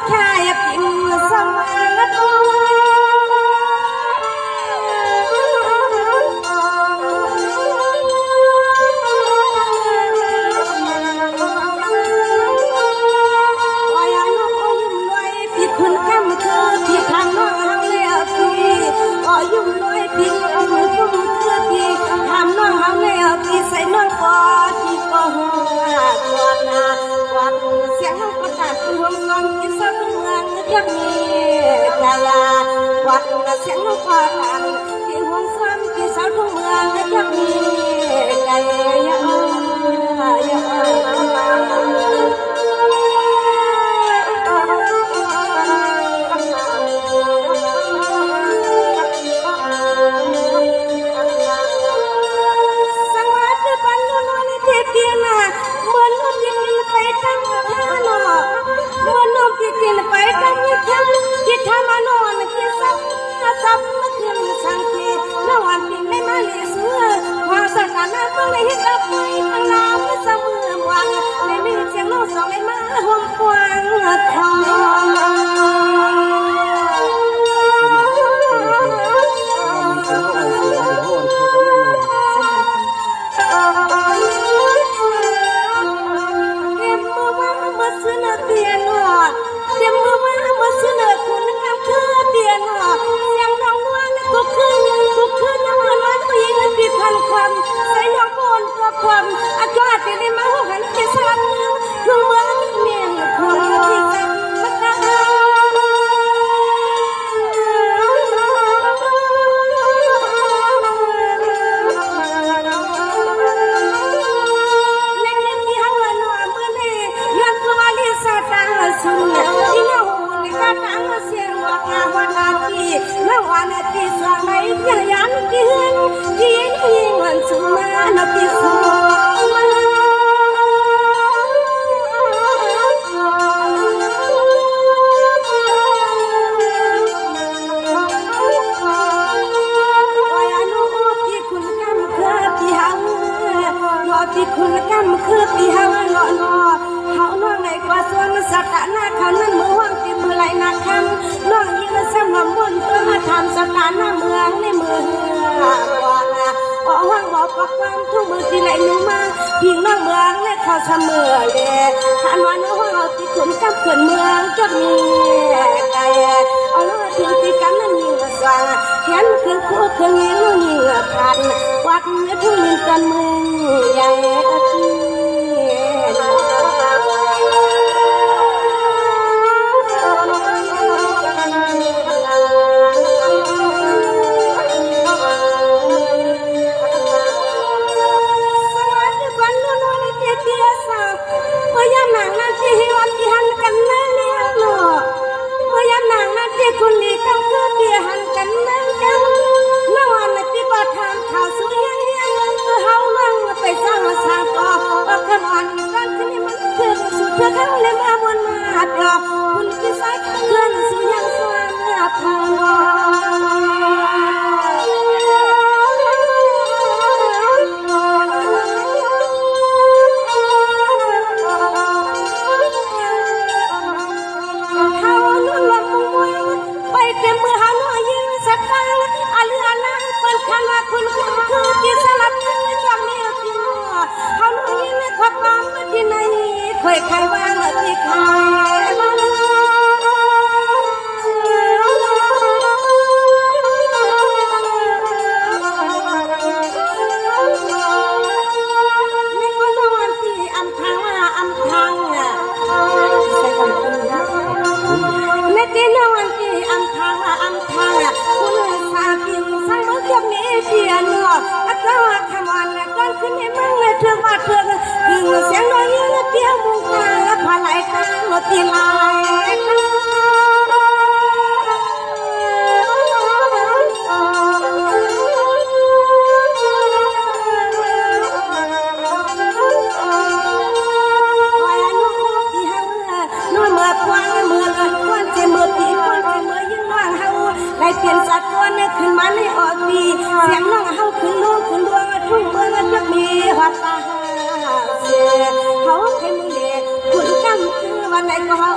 แค่ปิ่นสมานตัวคุณกำคือที่ทางน้องเฮาแล้วพี่อ๋อยุ่งน้อยพี่มือพุ่งคือพี่ทำน้องเฮาแล้วพี่ใส่น้องก็ที่ก็หัวกอดหน้ากอดเสียงน้องประกาศรวมน้องกินสักเมืองยังมีกาลากอดเสียงน้องประกาศที่ห่วงซ้ำที่สาวทุ่งเมืองยังมีกายยะกินไปตั้งยี่ทั้งที่ทำมานอนกินซ้ำซ้ำมาคืนสังเกตนวันปีไม่มาเลี้ยเสือความสถานะต้องได้เห็นกับมือตั้งลาวไม่เสมอวังในมีเสียงลูกสองเลยมาห่มควางทองความอาจารย์ที่ได้มาหันไปซ้ำคือเมื่อเมียนคนที่จำมาได้ในเรื่องที่เขาหน่อยเมื่อนี้ย้อนตัวลิซ่าตาสุนที่เราในการตั้งเสียงว่าวันอาทิตย์และวันอาทิตย์สองในที่ยันที่เห็นที่นี่มันสุมาณที่สุดที่คุณกำคือปีเฮาหล่อหล่อเฮาน้องในกว่าส่วนสถานะเขานั้นมือว่างที่มือไหลนักคำน้องยิ่งสมหำบนเพื่อมาทำสถานะเมืองในมือก่อนอ๋อว่างบอกกับความทุกมือที่ไหลหนูมาพิงน้องเมืองในเขาเสมอเลยท่านว่าน้องเอาที่คุณกำเกินเมืองจะมีใจเอาล้อถึงที่กันนั้นยิ่งสว่างเห็นคือคู่คือยิ่งยิ่งพันวัดในทุ่งยิ่งกันมือใหญ่ที่คุณนี่ต้องเพื่อเดียหันกันนั่งกันน้องวันที่บ่ทานข่าวสวยยังเฮานั่งไปสร้างสร้างต่อขนอนกันที่นี่มันคือสุดเพื่อเขาเลยมาบนมาดอกคุณที่ใส่เพื่อนสุยังสว่างพอคุณคือที่สลับจากนี้ที่นัวเขาหนุ่ยในขอบน้องที่ไหนเคยใครว่าที่ใครไม่ก็นอนที่อำทางไม่ได้นอนที่อำทางคุณสากินสร้างมันจะมีเสียนหรอกอาจารย์ทำวันแล้วก็ขึ้นให้มึงเลยเธอว่าเธอถึงเสียงน้อยยืนเตี้ยมุงตาพาไหลตาหมดที่ลายได้เปลี่ยนสัตว์ตัวนึกขึ้นมาในออกดีเสียงน้องเฮาขึ้นลูกขึ้นดวงทุ่งเมืองจะมีหัวตาเสียเขาให้มึงเด็กคุณกำคือวันไหนก็เฮา